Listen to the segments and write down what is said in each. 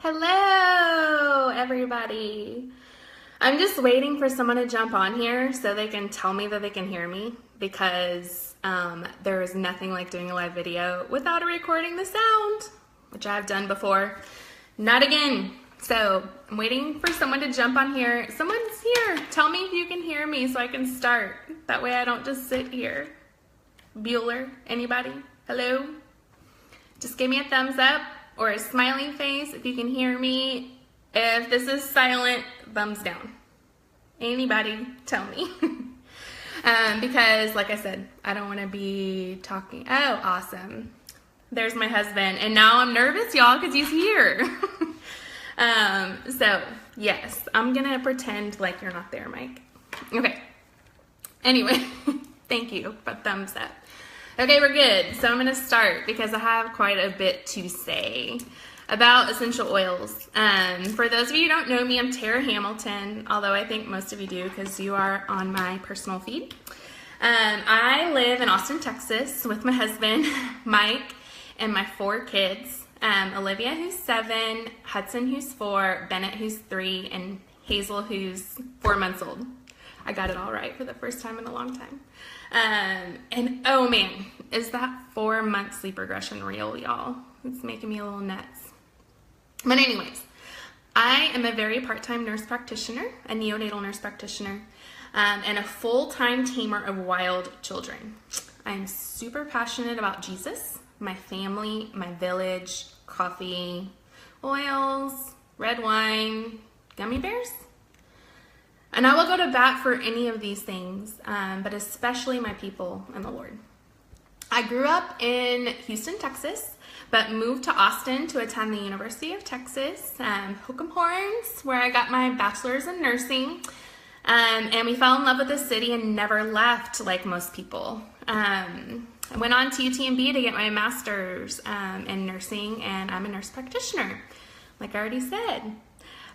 Hello, everybody. I'm just waiting for someone to jump on here so they can tell me that they can hear me because there is nothing like doing a live video without recording the sound, which I've done before. Not again. So I'm waiting for someone to jump on here. Someone's here. Tell me if you can hear me so I can start. That way I don't just sit here. Bueller, anybody? Hello? Just give me a thumbs up or a smiley face if you can hear me. If this is silent, thumbs down. Anybody, tell me. Because, like I said, I don't want to be talking. Oh, awesome. There's my husband. And now I'm nervous, y'all, because he's here. So, yes, I'm going to pretend like you're not there, Mike. Okay. Anyway, thank you for thumbs up. Okay, we're good. So I'm going to start because I have quite a bit to say about essential oils. For those of you who don't know me, I'm Tara Hamilton, although I think most of you do because you are on my personal feed. I live in Austin, Texas with my husband, Mike, and my 4 kids. Olivia, who's 7, Hudson, who's 4, Bennett, who's 3, and Hazel, who's 4 months old. I got it all right for the first time in a long time. And oh man, is that 4-month sleep regression real, y'all? It's making me a little nuts. But anyways, I am a very part-time nurse practitioner, a neonatal nurse practitioner, and a full-time tamer of wild children. I'm super passionate about Jesus, my family, my village, coffee, oils, red wine, gummy bears. And I will go to bat for any of these things, but especially my people and the Lord. I grew up in Houston, Texas, but moved to Austin to attend the University of Texas, Hook'em Horns, where I got my bachelor's in nursing. And we fell in love with the city and never left like most people. I went on to UTMB to get my master's in nursing, and I'm a nurse practitioner, like I already said.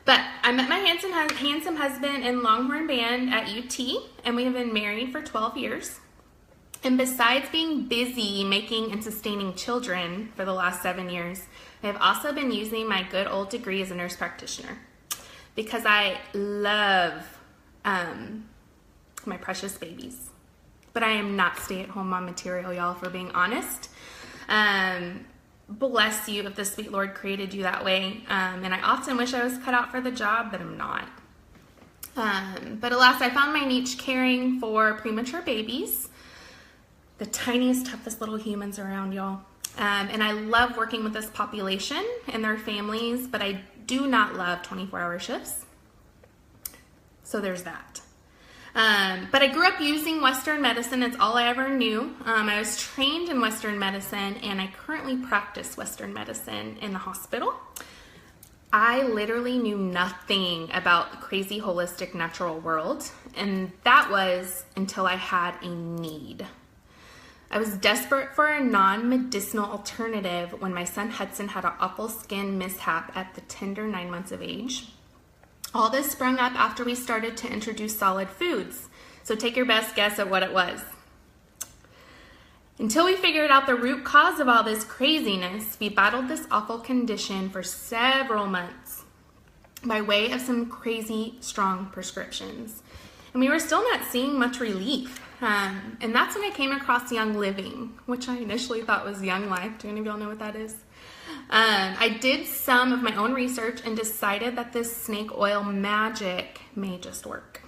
But I met my handsome husband in Longhorn Band at UT, and we have been married for 12 years. And besides being busy making and sustaining children for the last 7 years, I have also been using my good old degree as a nurse practitioner because I love my precious babies. But I am not stay-at-home mom material, y'all, for being honest. Bless you if the sweet Lord created you that way. And I often wish I was cut out for the job, but I'm not. But alas, I found my niche caring for premature babies, the tiniest, toughest little humans around, y'all. And I love working with this population and their families, but I do not love 24-hour shifts. So there's that. But I grew up using Western medicine. It's all I ever knew. I was trained in Western medicine, and I currently practice Western medicine in the hospital. I literally knew nothing about the crazy holistic natural world, and that was until I had a need. I was desperate for a non-medicinal alternative when my son Hudson had an awful skin mishap at the tender 9 months of age. All this sprung up after we started to introduce solid foods. So take your best guess at what it was. Until we figured out the root cause of all this craziness, we battled this awful condition for several months by way of some crazy strong prescriptions. And we were still not seeing much relief. And that's when I came across Young Living, which I initially thought was Young Life. Do any of y'all know what that is? I did some of my own research and decided that this snake oil magic may just work.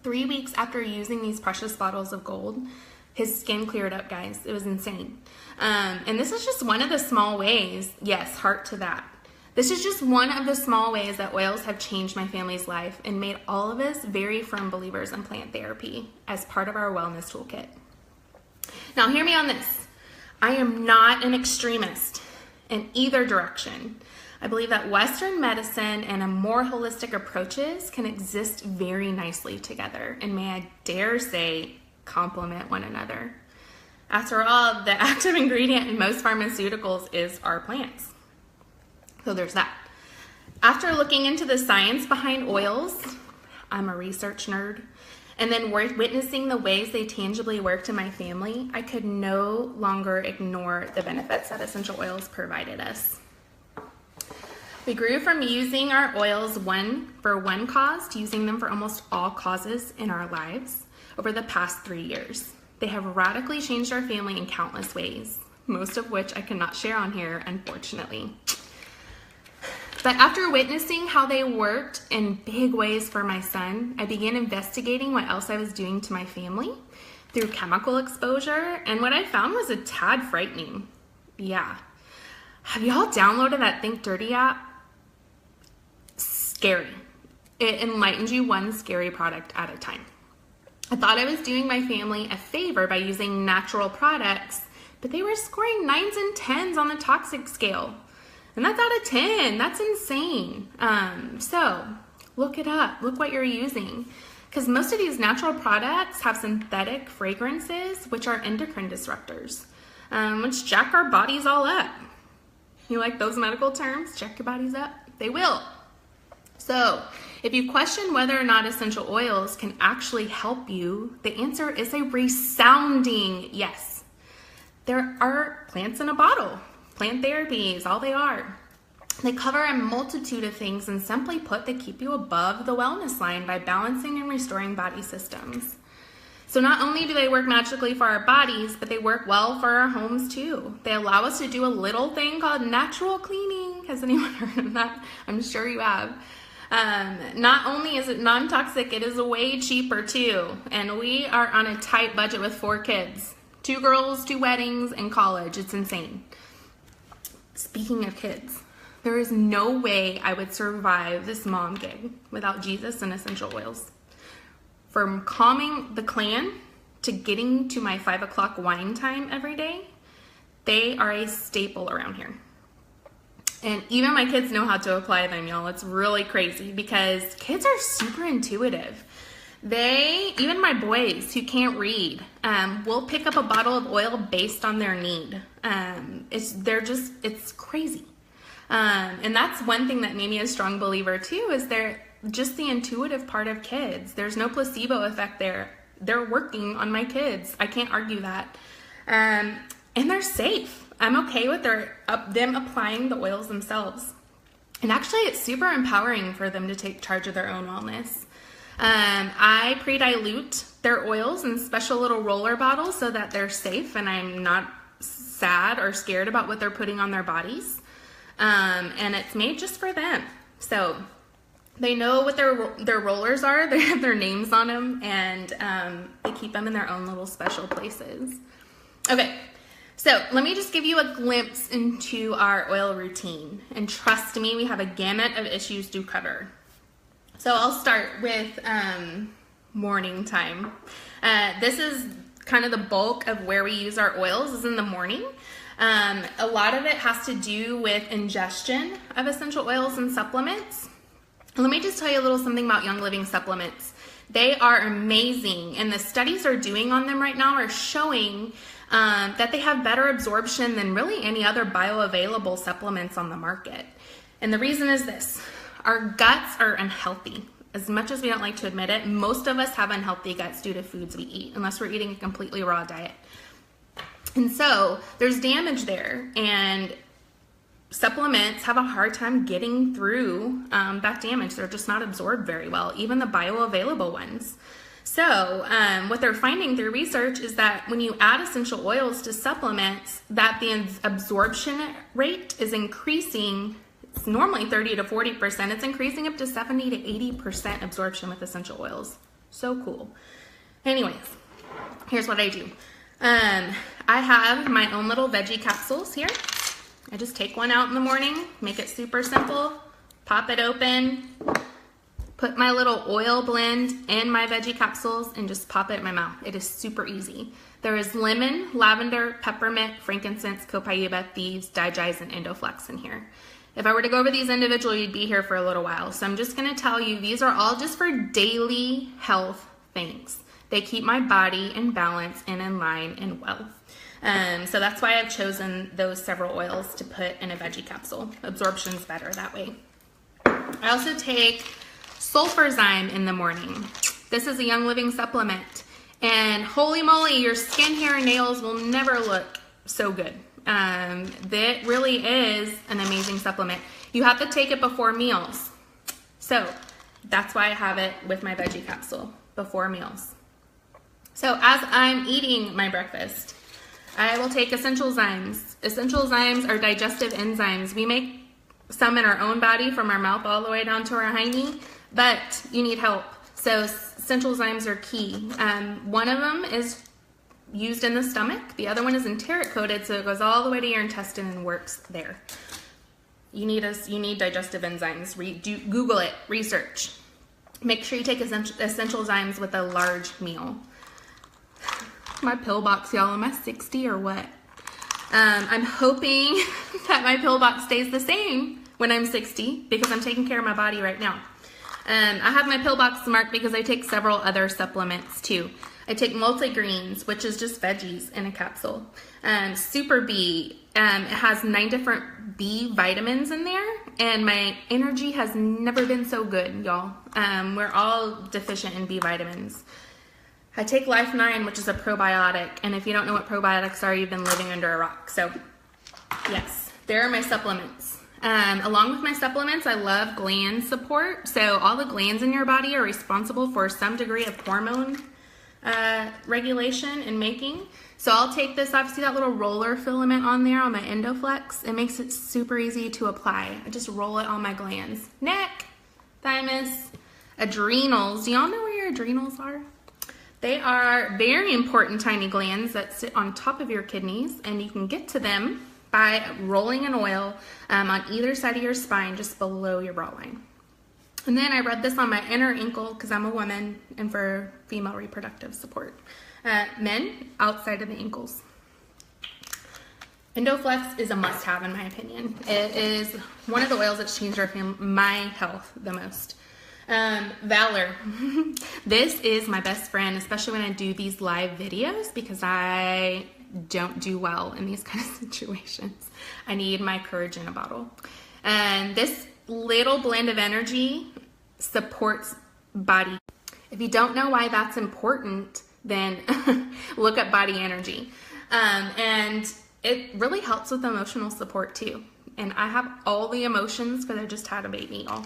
3 weeks after using these precious bottles of gold, his skin cleared up, guys. It was insane. And this is just one of the small ways, yes, heart to that. This is just one of the small ways that oils have changed my family's life and made all of us very firm believers in plant therapy as part of our wellness toolkit. Now, hear me on this. I am not an extremist in either direction. I believe that Western medicine and a more holistic approaches can exist very nicely together, and may I dare say, complement one another. After all, the active ingredient in most pharmaceuticals is our plants. So there's that. After looking into the science behind oils, I'm a research nerd, and then witnessing the ways they tangibly worked in my family, I could no longer ignore the benefits that essential oils provided us. We grew from using our oils for one cause to using them for almost all causes in our lives over the past 3 years. They have radically changed our family in countless ways, most of which I cannot share on here, unfortunately. But after witnessing how they worked in big ways for my son, I began investigating what else I was doing to my family through chemical exposure, and what I found was a tad frightening. Yeah. Have y'all downloaded that Think Dirty app? Scary. It enlightens you one scary product at a time. I thought I was doing my family a favor by using natural products, but they were scoring 9s and 10s on the toxic scale. And that's out of 10. That's insane. So look it up. Look what you're using. Because most of these natural products have synthetic fragrances, which are endocrine disruptors, which jack our bodies all up. You like those medical terms? Jack your bodies up? They will. So if you question whether or not essential oils can actually help you, the answer is a resounding yes. There are plants in a bottle. Plant therapies, all they are. They cover a multitude of things, and simply put, they keep you above the wellness line by balancing and restoring body systems. So not only do they work magically for our bodies, but they work well for our homes too. They allow us to do a little thing called natural cleaning. Has anyone heard of that? I'm sure you have. Not only is it non-toxic, it is way cheaper too. And we are on a tight budget with 4 kids. 2 girls, 2 weddings, and college. It's insane. Speaking of kids, there is no way I would survive this mom gig without Jesus and essential oils. From calming the clan to getting to my 5 o'clock wine time every day, they are a staple around here. And even my kids know how to apply them, y'all. It's really crazy because kids are super intuitive. Even my boys who can't read, will pick up a bottle of oil based on their need. It's crazy. And that's one thing that made me a strong believer too, is they're just the intuitive part of kids. There's no placebo effect there. They're working on my kids. I can't argue that. And they're safe. I'm okay with them applying the oils themselves. And actually it's super empowering for them to take charge of their own wellness. I pre-dilute their oils in special little roller bottles so that they're safe and I'm not sad or scared about what they're putting on their bodies. And it's made just for them. So they know what their rollers are. They have their names on them, and they keep them in their own little special places. Okay, so let me just give you a glimpse into our oil routine. And trust me, we have a gamut of issues to cover. So I'll start with morning time. This is kind of the bulk of where we use our oils, is in the morning. A lot of it has to do with ingestion of essential oils and supplements. Let me just tell you a little something about Young Living supplements. They are amazing, and the studies they're doing on them right now are showing that they have better absorption than really any other bioavailable supplements on the market. And the reason is this: our guts are unhealthy. As much as we don't like to admit it, most of us have unhealthy guts due to foods we eat, unless we're eating a completely raw diet. And so there's damage there, and supplements have a hard time getting through that damage. They're just not absorbed very well, even the bioavailable ones. So what they're finding through research is that when you add essential oils to supplements, that the absorption rate is increasing. It's normally 30 to 40%. It's increasing up to 70 to 80% absorption with essential oils. So cool. Anyways, here's what I do. I have my own little veggie capsules here. I just take one out in the morning, make it super simple, pop it open, put my little oil blend in my veggie capsules, and just pop it in my mouth. It is super easy. There is lemon, lavender, peppermint, frankincense, copaiba, thieves, digize, and endoflex in here. If I were to go over these individually, you'd be here for a little while. So I'm just going to tell you, these are all just for daily health things. They keep my body in balance and in line and well. So that's why I've chosen those several oils to put in a veggie capsule. Absorption's better that way. I also take sulfurzyme in the morning. This is a Young Living supplement. And holy moly, your skin, hair, and nails will never look so good. That really is an amazing supplement. You have to take it before meals. So that's why I have it with my veggie capsule before meals. So as I'm eating my breakfast, I will take essential zymes. Essential zymes are digestive enzymes. We make some in our own body from our mouth all the way down to our hiney, but you need help. So essential zymes are key. One of them is used in the stomach. The other one is enteric coated, so it goes all the way to your intestine and works there. You need digestive enzymes. Google it, research. Make sure you take essential zymes with a large meal. My pill box, y'all. Am I 60 or what? I'm hoping that my pill box stays the same when I'm 60 because I'm taking care of my body right now. I have my pill box marked because I take several other supplements too. I take multigreens, which is just veggies in a capsule. Super B, it has 9 different B vitamins in there, and my energy has never been so good, y'all. We're all deficient in B vitamins. I take Life 9, which is a probiotic, and if you don't know what probiotics are, you've been living under a rock. So, yes, there are my supplements. Along with my supplements, I love gland support. So all the glands in your body are responsible for some degree of hormone regulation and making. So I'll take this, obviously that little roller filament on there on my Endoflex. It makes it super easy to apply. I just roll it on my glands. Neck, thymus, adrenals. Do y'all know where your adrenals are? They are very important tiny glands that sit on top of your kidneys, and you can get to them by rolling an oil on either side of your spine, just below your bra line. And then I rub this on my inner ankle because I'm a woman and for female reproductive support. Men, outside of the ankles. Endoflex is a must-have in my opinion. It is one of the oils that's changed my health the most. Valor. This is my best friend, especially when I do these live videos because I don't do well in these kind of situations. I need my courage in a bottle. And this little blend of energy supports body. If you don't know why that's important, then look up body energy. And it really helps with emotional support too. And I have all the emotions because I just had a baby, y'all.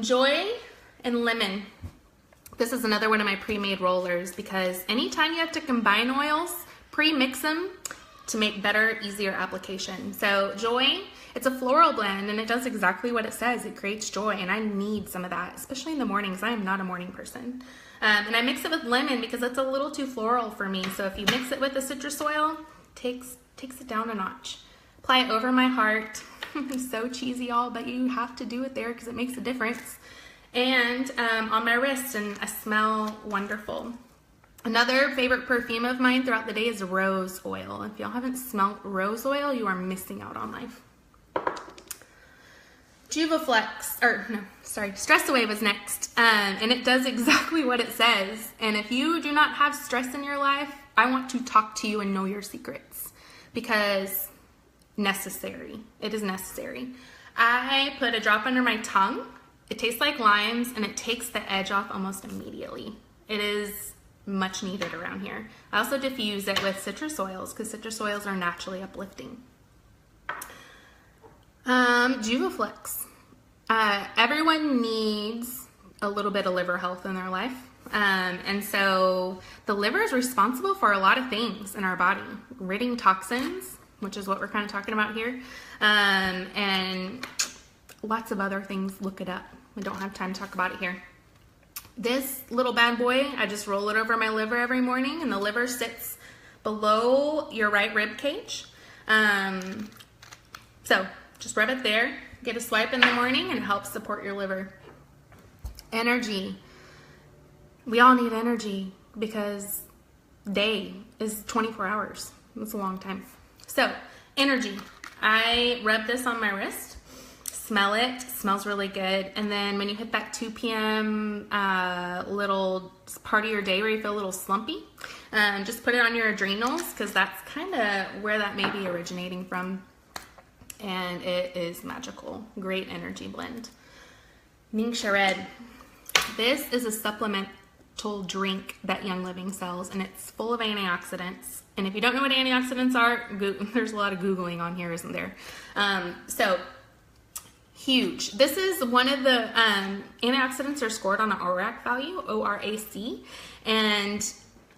Joy and lemon. This is another one of my pre-made rollers because anytime you have to combine oils, pre-mix them to make better, easier application. So Joy, it's a floral blend and it does exactly what it says. It creates joy and I need some of that, especially in the mornings. I am not a morning person. And I mix it with lemon because it's a little too floral for me. So if you mix it with the citrus oil, takes it down a notch. Apply it over my heart. So cheesy, y'all, but you have to do it there because it makes a difference. And on my wrist, and I smell wonderful. Another favorite perfume of mine throughout the day is rose oil. If y'all haven't smelled rose oil, you are missing out on life. Stress Away was next, and it does exactly what it says. And if you do not have stress in your life, I want to talk to you and know your secrets because it is necessary. I put a drop under my tongue. It tastes like limes and it takes the edge off almost immediately. It is much needed around here. I also diffuse it with citrus oils because citrus oils are naturally uplifting. Juvaflex. Everyone needs a little bit of liver health in their life. And so the liver is responsible for a lot of things in our body. Ridding toxins, which is what we're kind of talking about here. And lots of other things. Look it up. We don't have time to talk about it here. This little bad boy, I just roll it over my liver every morning, and the liver sits below your right rib cage. So just rub it there, get a swipe in the morning, and it helps support your liver. Energy. We all need energy because day is 24 hours. That's a long time. So energy. I rub this on my wrist. Smell it. Smells really good. And then when you hit that 2 p.m. Little part of your day where you feel a little slumpy, just put it on your adrenals because that's kind of where that may be originating from. And it is magical. Great energy blend. Ming Red. This is a supplement drink that Young Living sells, and it's full of antioxidants. And if you don't know what antioxidants are, there's a lot of Googling on here, isn't there? So huge. This is one of the antioxidants are scored on an ORAC value, ORAC, and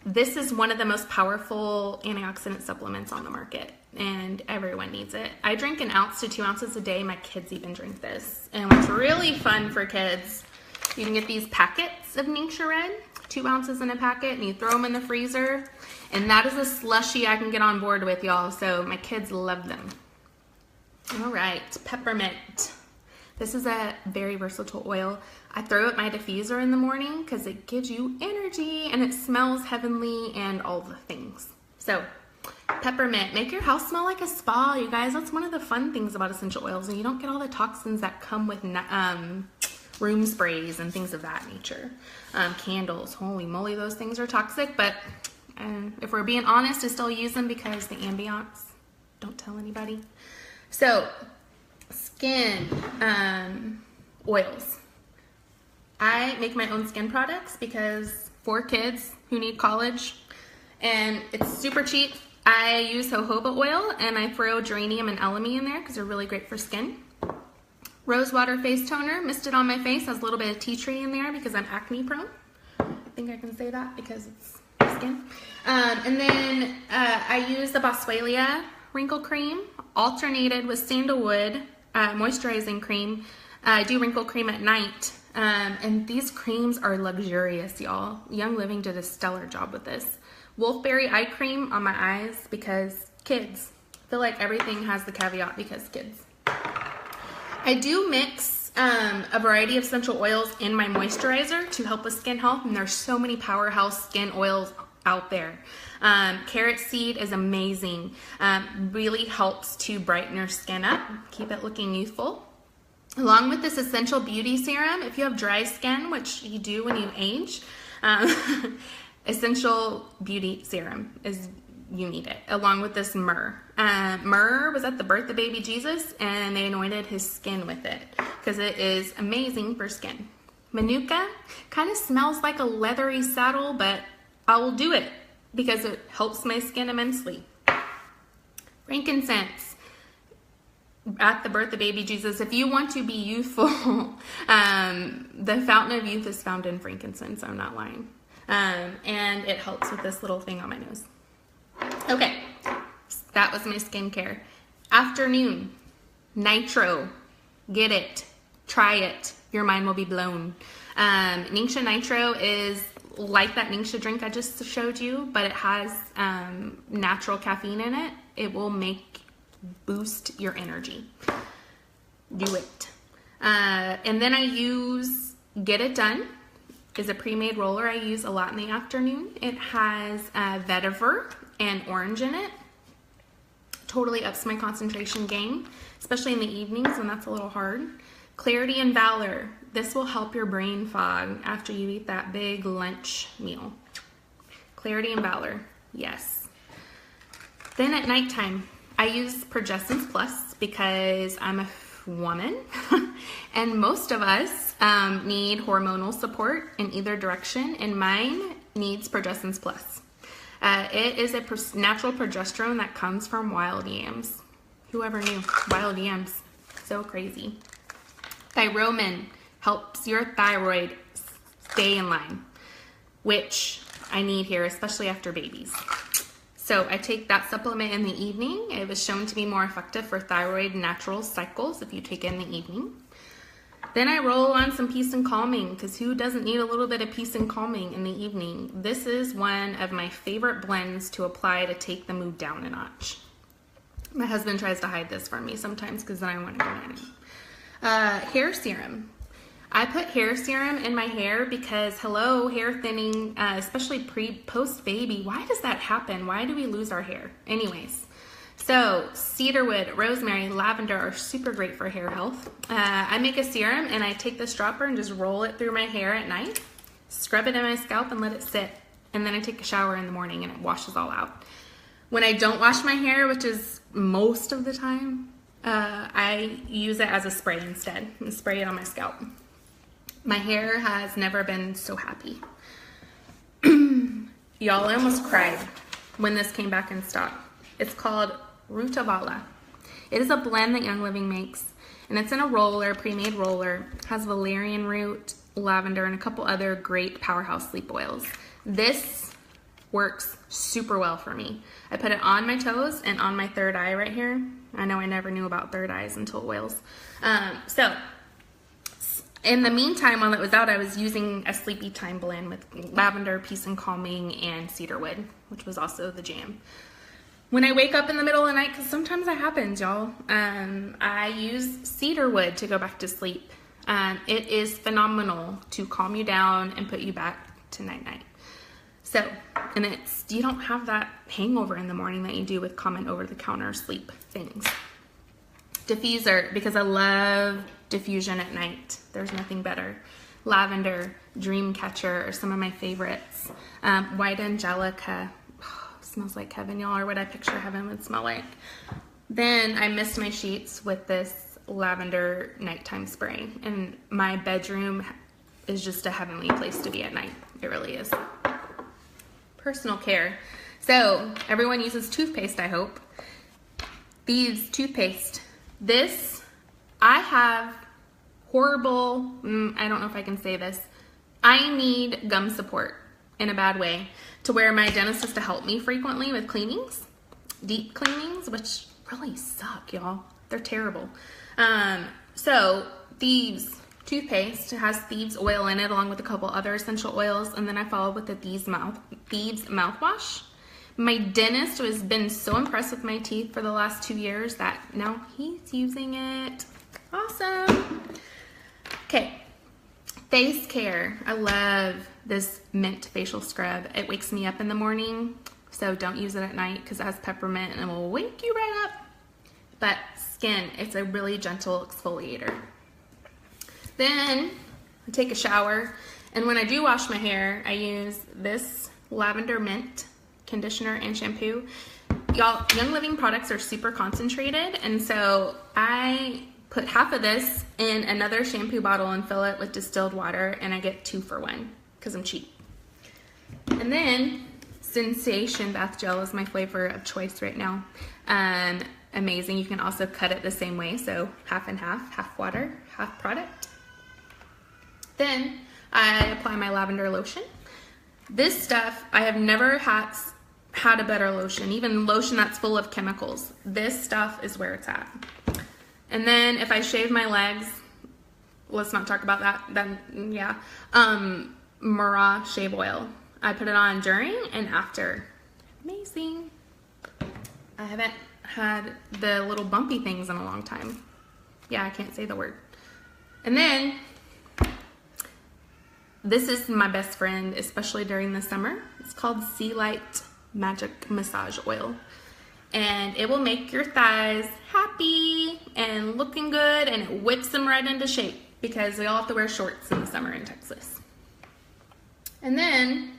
this is one of the most powerful antioxidant supplements on the market, and everyone needs it. I drink 1 ounce to 2 ounces a day. My kids even drink this. And what's really fun for kids, you can get these packets of Ningxia Red, 2 ounces in a packet, and you throw them in the freezer. And that is a slushie I can get on board with, y'all. So my kids love them. All right, peppermint. This is a very versatile oil. I throw it in my diffuser in the morning because it gives you energy and it smells heavenly and all the things. So peppermint, make your house smell like a spa, you guys. That's one of the fun things about essential oils, and you don't get all the toxins that come with room sprays and things of that nature. Candles, holy moly, those things are toxic, but if we're being honest, I still use them because the ambiance, don't tell anybody. So skin oils. I make my own skin products because 4 kids who need college, and it's super cheap. I use jojoba oil, and I throw geranium and elemi in there because they're really great for skin. Rose water face toner, mist it on my face, has a little bit of tea tree in there because I'm acne prone. I think I can say that because it's skin. And then I use the Boswellia wrinkle cream alternated with sandalwood moisturizing cream. I do wrinkle cream at night. And these creams are luxurious, y'all. Young Living did a stellar job with this. Wolfberry eye cream on my eyes because kids. I feel like everything has the caveat because kids. I do mix a variety of essential oils in my moisturizer to help with skin health, and there's so many powerhouse skin oils out there. Carrot seed is amazing. Really helps to brighten your skin up, keep it looking youthful. Along with this essential beauty serum, if you have dry skin, which you do when you age, essential beauty serum is, you need it, along with this myrrh. Myrrh was at the birth of baby Jesus, and they anointed his skin with it because it is amazing for skin. Manuka kind of smells like a leathery saddle, but I will do it because it helps my skin immensely. Frankincense. At the birth of baby Jesus, if you want to be youthful, the fountain of youth is found in frankincense. I'm not lying. And it helps with this little thing on my nose. Okay, that was my skincare. Afternoon, nitro. Get it. Try it. Your mind will be blown. Ningxia Nitro is like that Ningxia drink I just showed you, but it has natural caffeine in it. It will boost your energy. Do it. And then I use Get It Done. Is a pre-made roller I use a lot in the afternoon. It has vetiver and orange in it. Totally ups my concentration game, especially in the evenings when that's a little hard. Clarity and Valor. This will help your brain fog after you eat that big lunch meal. Clarity and Valor, yes. Then at nighttime, I use Progestins Plus because I'm a woman and most of us need hormonal support in either direction, and mine needs Progestins Plus. It is a natural progesterone that comes from wild yams. Whoever knew? Wild yams. So crazy. Thyromin helps your thyroid stay in line, which I need here, especially after babies. So I take that supplement in the evening. It was shown to be more effective for thyroid natural cycles if you take it in the evening. Then I roll on some Peace and Calming, because who doesn't need a little bit of peace and calming in the evening? This is one of my favorite blends to apply to take the mood down a notch. My husband tries to hide this from me sometimes because then I want to go at him. Hair serum. I put hair serum in my hair because, hello, hair thinning, especially post baby. Why does that happen? Why do we lose our hair? Anyways, so cedarwood, rosemary, lavender are super great for hair health. I make a serum and I take this dropper and just roll it through my hair at night, scrub it in my scalp and let it sit. And then I take a shower in the morning and it washes all out. When I don't wash my hair, which is most of the time, I use it as a spray instead and spray it on my scalp. My hair has never been so happy. Y'all, I almost cried when this came back in stock. It's called Rutavala. It is a blend that Young Living makes, and it's in a roller, pre-made roller. It has valerian root, lavender, and a couple other great powerhouse sleep oils. This works super well for me. I put it on my toes and on my third eye right here. I know I never knew about third eyes until oils. So in the meantime, while it was out, I was using a sleepy time blend with lavender, peace and calming, and cedarwood, which was also the jam. When I wake up in the middle of the night, because sometimes that happens, y'all, I use cedarwood to go back to sleep. It is phenomenal to calm you down and put you back to night-night. So, and you don't have that hangover in the morning that you do with common over-the-counter sleep things. Diffuser, because I love diffusion at night. There's nothing better. Lavender, Dreamcatcher are some of my favorites. White Angelica, smells like heaven, y'all, or what I picture heaven would smell like. Then I mist my sheets with this lavender nighttime spray, and my bedroom is just a heavenly place to be at night. It really is. Personal care. So everyone uses toothpaste, I hope. These toothpaste. This, I have horrible, I don't know if I can say this. I need gum support in a bad way, to where my dentist has to help me frequently with cleanings, deep cleanings, which really suck, y'all. They're terrible. So Thieves toothpaste has Thieves oil in it, along with a couple other essential oils, and then I followed with the Thieves mouthwash. My dentist has been so impressed with my teeth for the last 2 years that now he's using it. Awesome. Okay. Face care. I love this mint facial scrub. It wakes me up in the morning, so don't use it at night because it has peppermint and it will wake you right up. But skin, it's a really gentle exfoliator. Then I take a shower, and when I do wash my hair, I use this lavender mint conditioner and shampoo. Y'all, Young Living products are super concentrated, and so I put half of this in another shampoo bottle and fill it with distilled water, and I get 2 for 1 because I'm cheap. And then Sensation Bath Gel is my flavor of choice right now. Amazing. You can also cut it the same way, so half and half water, half product. Then I apply my lavender lotion. This stuff, I have never had a better lotion, even lotion that's full of chemicals. This stuff is where it's at. And then if I shave my legs, let's not talk about that, then yeah. Mara shave oil. I put it on during and after. Amazing. I haven't had the little bumpy things in a long time. Yeah, I can't say the word. And then this is my best friend, especially during the summer. It's called Sea Light Magic Massage Oil. And it will make your thighs happy and looking good, and it whips them right into shape because we all have to wear shorts in the summer in Texas. And then,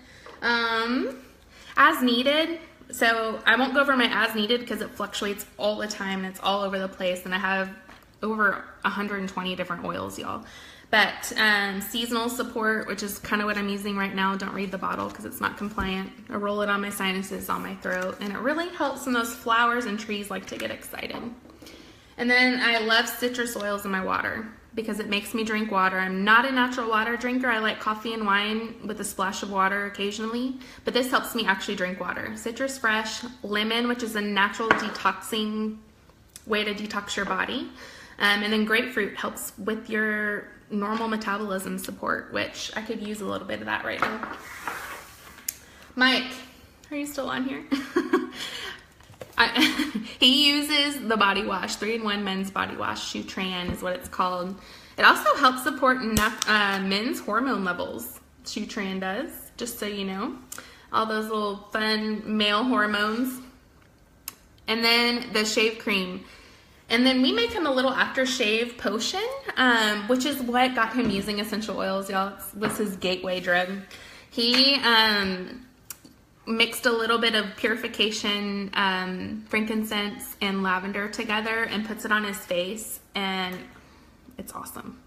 as needed, so I won't go over my as needed because it fluctuates all the time and it's all over the place, and I have over 120 different oils, y'all. But seasonal support, which is kind of what I'm using right now, don't read the bottle because it's not compliant. I roll it on my sinuses, on my throat, and it really helps when those flowers and trees like to get excited. And then I love citrus oils in my water because it makes me drink water. I'm not a natural water drinker. I like coffee and wine with a splash of water occasionally, but this helps me actually drink water. Citrus fresh, lemon, which is a natural detoxing way to detox your body. And then grapefruit helps with your normal metabolism support, which I could use a little bit of that right now. Mike, are you still on here? He uses the body wash, 3-in-1 men's body wash, Shutran is what it's called. It also helps support men's hormone levels, Shutran does, just so you know. All those little fun male hormones. And then the shave cream. And then we make him a little aftershave potion, which is what got him using essential oils, y'all. It was his gateway drug. He mixed a little bit of purification, frankincense, and lavender together and puts it on his face, and it's awesome.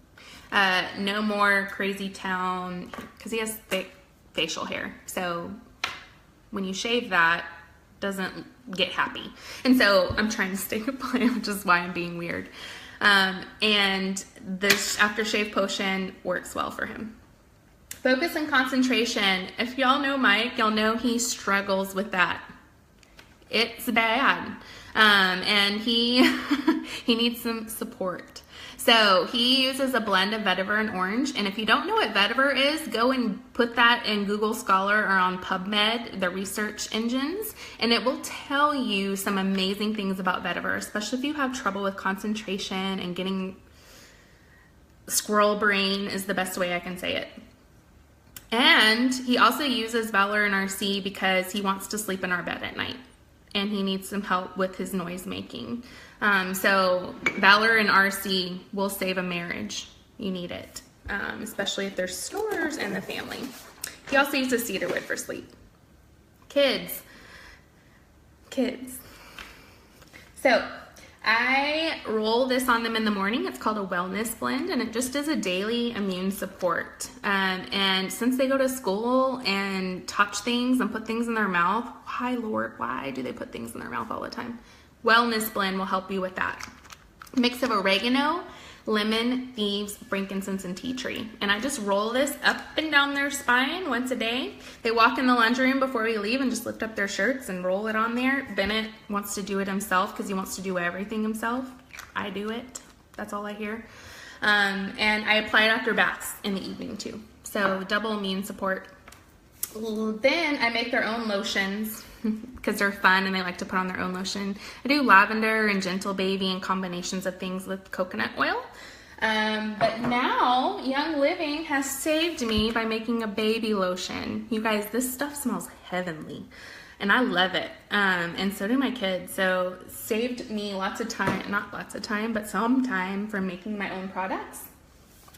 No more crazy town, because he has thick facial hair. So when you shave that, doesn't get happy. And so I'm trying to stay compliant, which is why I'm being weird. And this aftershave potion works well for him. Focus and concentration. If y'all know Mike, y'all know he struggles with that. It's bad. And he he needs some support. So he uses a blend of vetiver and orange. And if you don't know what vetiver is, go and put that in Google Scholar or on PubMed, the research engines, and it will tell you some amazing things about vetiver, especially if you have trouble with concentration and getting squirrel brain is the best way I can say it. And he also uses Valor and RC because he wants to sleep in our bed at night and he needs some help with his noise making. So Valor and RC will save a marriage. You need it, especially if there's snores in the family. He also uses cedarwood for sleep. Kids. So I roll this on them in the morning. It's called a wellness blend, and it just is a daily immune support. And since they go to school and touch things and put things in their mouth, why, Lord, why do they put things in their mouth all the time? Wellness blend will help you with that. Mix of oregano, lemon, thieves, frankincense, and tea tree. And I just roll this up and down their spine once a day. They walk in the laundry room before we leave and just lift up their shirts and roll it on there. Bennett wants to do it himself because he wants to do everything himself. I do it. That's all I hear. And I apply it after baths in the evening too. So double immune support. Then I make their own lotions because they're fun and they like to put on their own lotion. I do lavender and gentle baby and combinations of things with coconut oil. But now Young Living has saved me by making a baby lotion. You guys, this stuff smells heavenly and I love it. And so do my kids. So saved me lots of time, not lots of time, but some time from making my own products.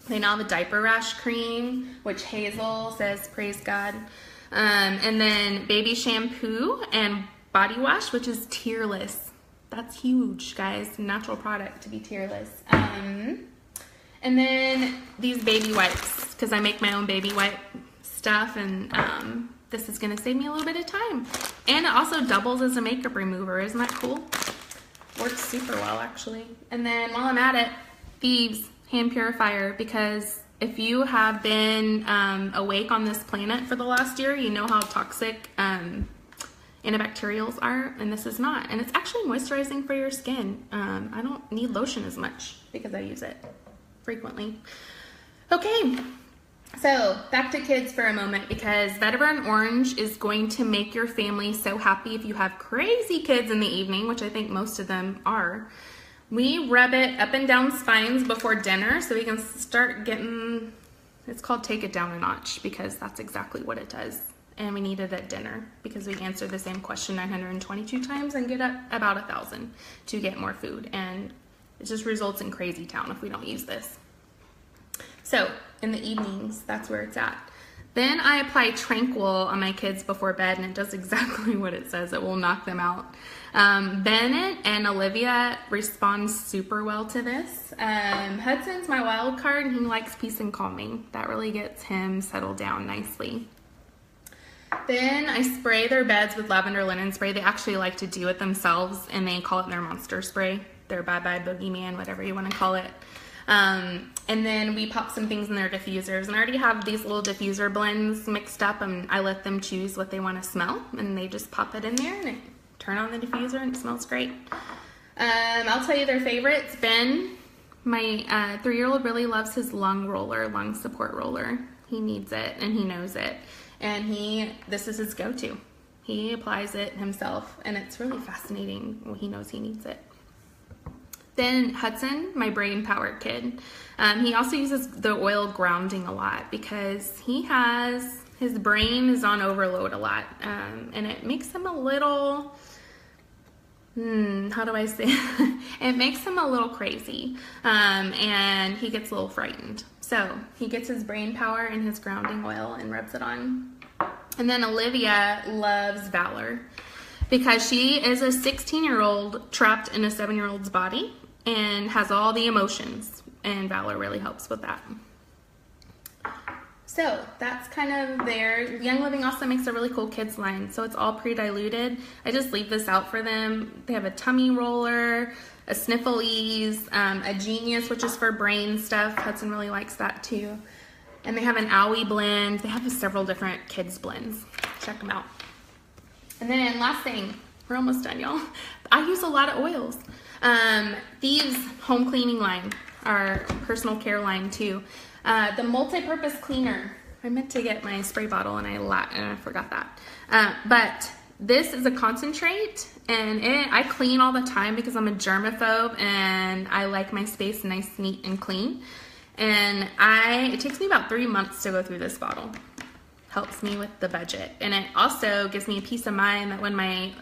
They now have a diaper rash cream, which Hazel says, praise God. And then baby shampoo and body wash, which is tearless. That's huge, guys. Natural product to be tearless. And then these baby wipes, because I make my own baby wipe stuff, and this is going to save me a little bit of time. And it also doubles as a makeup remover. Isn't that cool? Works super well, actually. And then while I'm at it, Thieves hand purifier, because if you have been awake on this planet for the last year, you know how toxic antibacterials are, and this is not. And it's actually moisturizing for your skin. I don't need lotion as much because I use it frequently. Okay, so back to kids for a moment, because vetiver and orange is going to make your family so happy if you have crazy kids in the evening, which I think most of them are. We rub it up and down spines before dinner so we can start getting, it's called take it down a notch, because that's exactly what it does. And we need it at dinner because we answer the same question 922 times and get up about 1,000 to get more food. And it just results in crazy town if we don't use this. So in the evenings, that's where it's at. Then I apply Tranquil on my kids before bed, and it does exactly what it says. It will knock them out. Bennett and Olivia respond super well to this. Hudson's my wild card, and he likes peace and calming. That really gets him settled down nicely. Then I spray their beds with lavender linen spray. They actually like to do it themselves, and they call it their monster spray. Their bye-bye boogeyman, whatever you want to call it. And then we pop some things in their diffusers, and I already have these little diffuser blends mixed up, and I let them choose what they want to smell, and they just pop it in there and turn on the diffuser, and it smells great. I'll tell you their favorites. Ben, my 3-year-old, really loves his lung support roller. He needs it and he knows it, and this is his go-to. He applies it himself, and it's really fascinating when he knows he needs it. Then Hudson, my brain-powered kid, he also uses the oil grounding a lot because his brain is on overload a lot, and it makes him a little, how do I say it? It makes him a little crazy, and he gets a little frightened. So he gets his brain power and his grounding oil and rubs it on. And then Olivia loves Valor because she is a 16-year-old trapped in a 7-year-old's body and has all the emotions, and Valor really helps with that. So that's kind of there. Young Living also makes a really cool kids line. So it's all pre-diluted. I just leave this out for them. They have a tummy roller, a Sniffle Ease, a Genius, which is for brain stuff. Hudson really likes that too. And they have an Owie blend. They have several different kids blends. Check them out. And then last thing, we're almost done, y'all. I use a lot of oils. Thieves home cleaning line, our personal care line too. The multi-purpose cleaner. I meant to get my spray bottle and I forgot that. But this is a concentrate, and I clean all the time because I'm a germaphobe and I like my space nice, neat, and clean. And it takes me about 3 months to go through this bottle. Helps me with the budget. And it also gives me a peace of mind that when my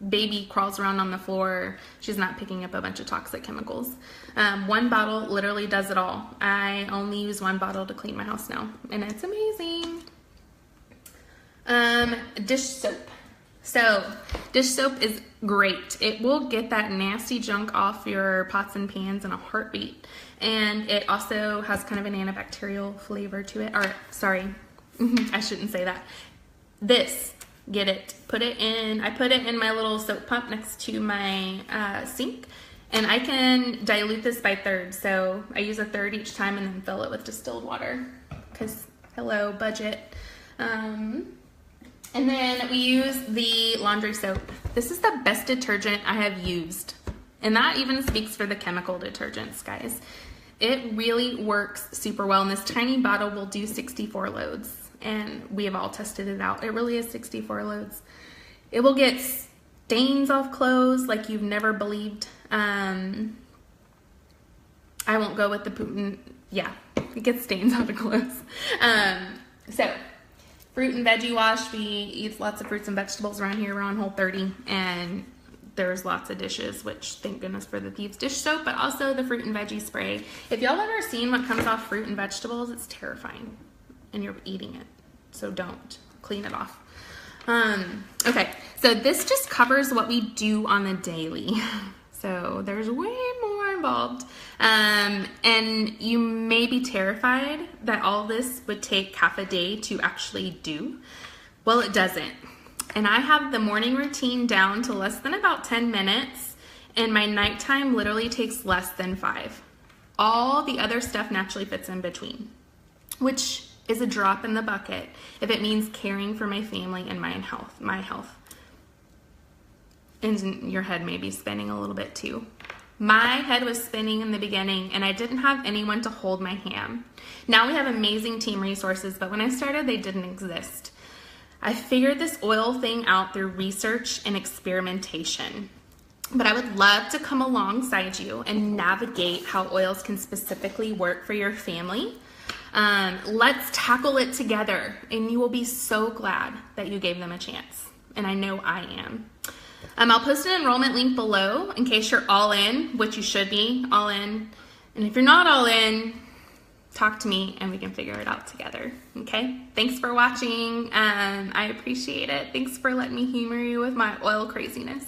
baby crawls around on the floor, she's not picking up a bunch of toxic chemicals. One bottle literally does it all. I only use one bottle to clean my house now, and it's amazing. Dish soap. So dish soap is great. It will get that nasty junk off your pots and pans in a heartbeat. And it also has kind of an antibacterial flavor to it. Or, sorry, I shouldn't say that. This, get it, put it in, I put it in my little soap pump next to my sink. And I can dilute this by thirds. So I use a third each time and then fill it with distilled water. Because, hello, budget. And then we use the laundry soap. This is the best detergent I have used. And that even speaks for the chemical detergents, guys. It really works super well. And this tiny bottle will do 64 loads. And we have all tested it out. It really is 64 loads. It will get stains off clothes like you've never believed. I won't go with the Putin. Yeah, it gets stains off of clothes. So, fruit and veggie wash. We eat lots of fruits and vegetables around here. We're on Whole 30, and there's lots of dishes, which thank goodness for the Thieves dish soap, but also the fruit and veggie spray. If y'all ever seen what comes off fruit and vegetables, it's terrifying, and you're eating it, so don't. Clean it off. Okay, so this just covers what we do on the daily. So there's way more involved. And you may be terrified that all this would take half a day to actually do. Well, it doesn't. And I have the morning routine down to less than about 10 minutes, and my nighttime literally takes less than 5. All the other stuff naturally fits in between, which is a drop in the bucket if it means caring for my family and my health. And your head may be spinning a little bit too. My head was spinning in the beginning, and I didn't have anyone to hold my hand. Now we have amazing team resources, but when I started, they didn't exist. I figured this oil thing out through research and experimentation. But I would love to come alongside you and navigate how oils can specifically work for your family. Let's tackle it together, and you will be so glad that you gave them a chance. And I know I am. I'll post an enrollment link below in case you're all in, which you should be all in. And if you're not all in, talk to me and we can figure it out together. Okay? Thanks for watching. I appreciate it. Thanks for letting me humor you with my oil craziness.